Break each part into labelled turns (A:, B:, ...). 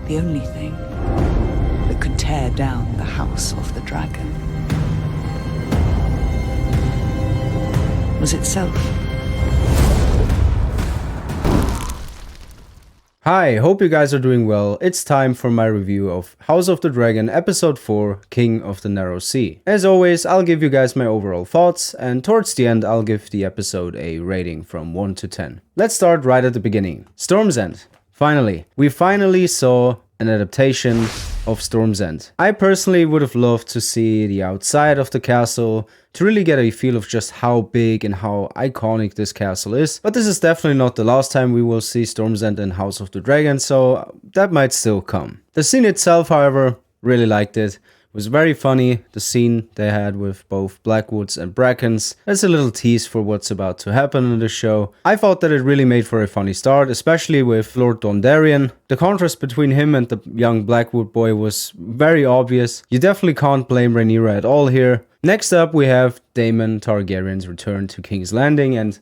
A: the only thing that could tear down the house of the dragon was itself.
B: Hi, hope you guys are doing well. It's time for my review of House of the Dragon Episode 4, King of the Narrow Sea. As always, I'll give you guys my overall thoughts, and towards the end I'll give the episode a rating from 1 to 10. Let's start right at the beginning. Storm's End. We finally saw an adaptation of Storm's End. I personally would have loved to see the outside of the castle to really get a feel of just how big and how iconic this castle is. But this is definitely not the last time we will see Storm's End in House of the Dragon, so that might still come. The scene itself, however, really liked it. It was very funny, the scene they had with both Blackwoods and Brackens. That's a little tease for what's about to happen in the show. I thought that it really made for a funny start, especially with Lord Dondarrion. The contrast between him and the young Blackwood boy was very obvious. You definitely can't blame Rhaenyra at all here. Next up we have Daemon Targaryen's return to King's Landing, and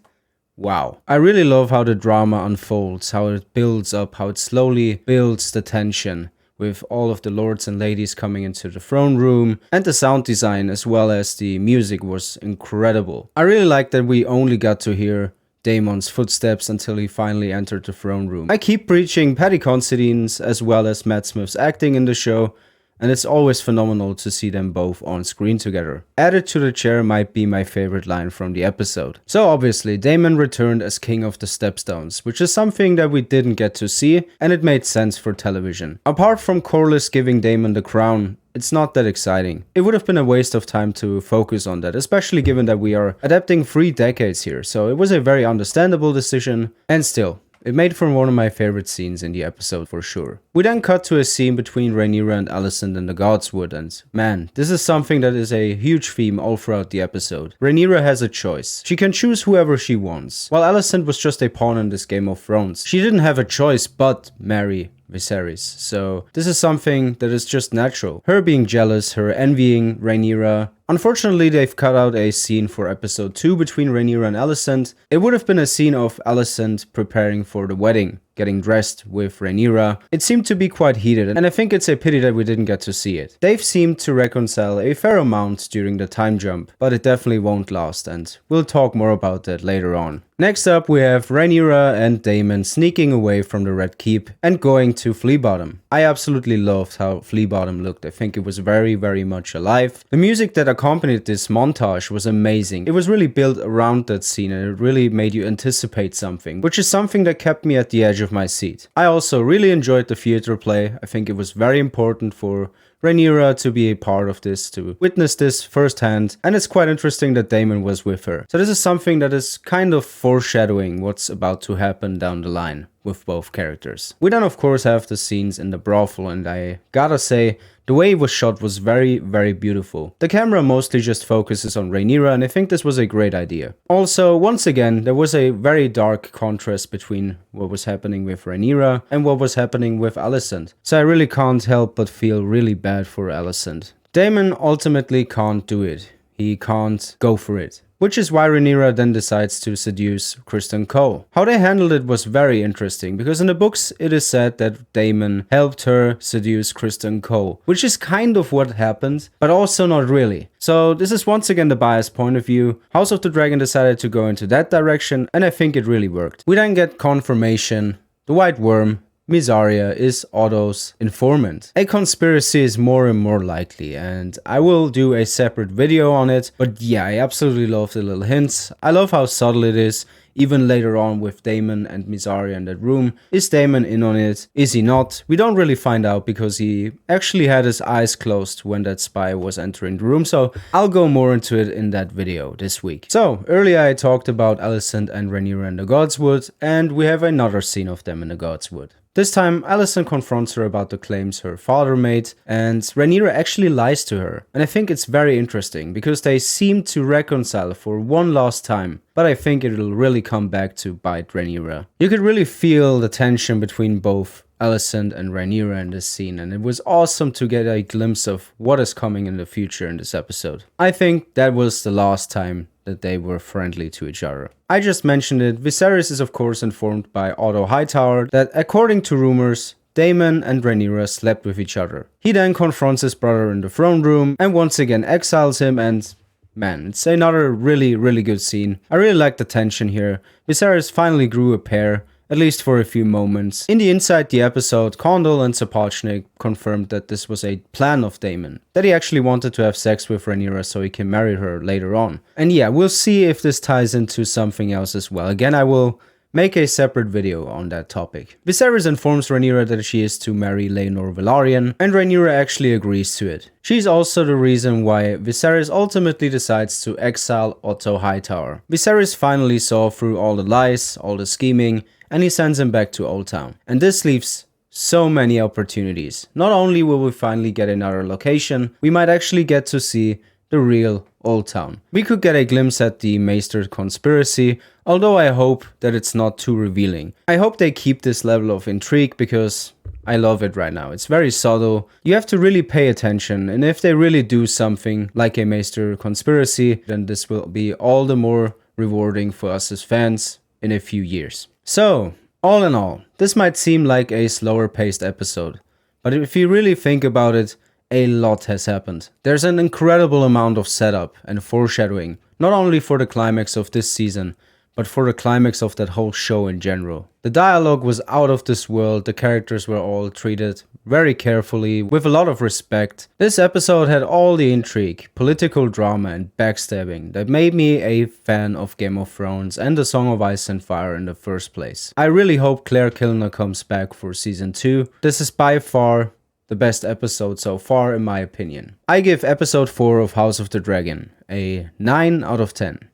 B: wow. I really love how the drama unfolds, how it builds up, how it slowly builds the tension, with all of the lords and ladies coming into the throne room, and the sound design as well as the music was incredible. I really like that we only got to hear Daemon's footsteps until he finally entered the throne room. I keep preaching Paddy Considine's as well as Matt Smith's acting in the show, and it's always phenomenal to see them both on screen together. Added to the chair might be my favorite line from the episode. So obviously, Daemon returned as King of the Stepstones, which is something that we didn't get to see, and it made sense for television. Apart from Corlys giving Daemon the crown, it's not that exciting. It would have been a waste of time to focus on that, especially given that we are adapting 3 decades here, so it was a very understandable decision, and still, it made for one of my favorite scenes in the episode for sure. We then cut to a scene between Rhaenyra and Alicent in the Godswood, and man, this is something that is a huge theme all throughout the episode. Rhaenyra has a choice. She can choose whoever she wants, while Alicent was just a pawn in this Game of Thrones. She didn't have a choice but marry Viserys, so this is something that is just natural. Her being jealous, her envying Rhaenyra. Unfortunately, they've cut out a scene for episode 2 between Rhaenyra and Alicent. It would have been a scene of Alicent preparing for the wedding, getting dressed with Rhaenyra. It seemed to be quite heated, and I think it's a pity that we didn't get to see it. They've seemed to reconcile a fair amount during the time jump, but it definitely won't last, and we'll talk more about that later on. Next up, we have Rhaenyra and Daemon sneaking away from the Red Keep and going to Flea Bottom. I absolutely loved how Flea Bottom looked. I think it was very, very much alive. The music that accompanied this montage was amazing. It was really built around that scene, and it really made you anticipate something, which is something that kept me at the edge of my seat. I also really enjoyed the theater play. I think it was very important for Rhaenyra to be a part of this, to witness this firsthand, and it's quite interesting that Daemon was with her. So this is something that is kind of foreshadowing what's about to happen down the line with both characters. We then of course have the scenes in the brothel, and I gotta say, the way it was shot was very, very beautiful. The camera mostly just focuses on Rhaenyra, and I think this was a great idea. Also, once again, there was a very dark contrast between what was happening with Rhaenyra and what was happening with Alicent. So I really can't help but feel really bad for Alicent. Daemon ultimately can't do it. He can't go for it, which is why Rhaenyra then decides to seduce Criston Cole. How they handled it was very interesting, because in the books it is said that Daemon helped her seduce Criston Cole, which is kind of what happened, but also not really. So this is once again the biased point of view. House of the Dragon decided to go into that direction, and I think it really worked. We then get confirmation. The White Worm, Mysaria, is Otto's informant. A conspiracy is more and more likely, and I will do a separate video on it, but yeah, I absolutely love the little hints. I love how subtle it is. Even later on with Daemon and Mysaria in that room. Is Daemon in on it? Is he not? We don't really find out, because he actually had his eyes closed when that spy was entering the room, so I'll go more into it in that video this week. So, earlier I talked about Alicent and Rhaenyra in the Godswood, and we have another scene of them in the Godswood. This time, Alicent confronts her about the claims her father made, and Rhaenyra actually lies to her. And I think it's very interesting, because they seem to reconcile for one last time, but I think it'll really come back to bite Rhaenyra. You could really feel the tension between both Alicent and Rhaenyra in this scene, and it was awesome to get a glimpse of what is coming in the future in this episode. I think that was the last time that they were friendly to each other. I just mentioned it. Viserys is of course informed by Otto Hightower that according to rumors, Daemon and Rhaenyra slept with each other. He then confronts his brother in the throne room and once again exiles him, and man, it's another really good scene. I really like the tension here. Viserys finally grew a pair, at least for a few moments. In the inside the episode, Condal and Sapochnik confirmed that this was a plan of Daemon, that he actually wanted to have sex with Rhaenyra so he can marry her later on. And yeah, we'll see if this ties into something else as well. Again, I will make a separate video on that topic. Viserys informs Rhaenyra that she is to marry Laenor Velaryon, and Rhaenyra actually agrees to it. She's also the reason why Viserys ultimately decides to exile Otto Hightower. Viserys finally saw through all the lies, all the scheming, and he sends him back to Old Town. And this leaves so many opportunities. Not only will we finally get another location, we might actually get to see the real Old Town. We could get a glimpse at the Maester conspiracy, although I hope that it's not too revealing. I hope they keep this level of intrigue because I love it right now. It's very subtle. You have to really pay attention, and if they really do something like a Maester conspiracy, then this will be all the more rewarding for us as fans in a few years. So, all in all, this might seem like a slower paced episode, but if you really think about it, a lot has happened. There's an incredible amount of setup and foreshadowing, not only for the climax of this season, but for the climax of that whole show in general. The dialogue was out of this world, the characters were all treated very carefully, with a lot of respect. This episode had all the intrigue, political drama and backstabbing that made me a fan of Game of Thrones and The Song of Ice and Fire in the first place. I really hope Claire Kilner comes back for season 2. This is by far the best episode so far in my opinion. I give episode 4 of House of the Dragon a 9 out of 10.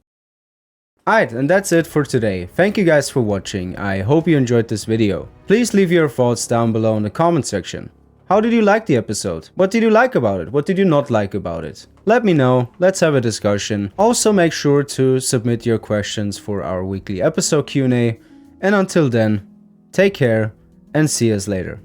B: Alright, and that's it for today. Thank you guys for watching. I hope you enjoyed this video. Please leave your thoughts down below in the comment section. How did you like the episode? What did you like about it? What did you not like about it? Let me know, let's have a discussion. Also make sure to submit your questions for our weekly episode Q&A. And until then, take care and see us later.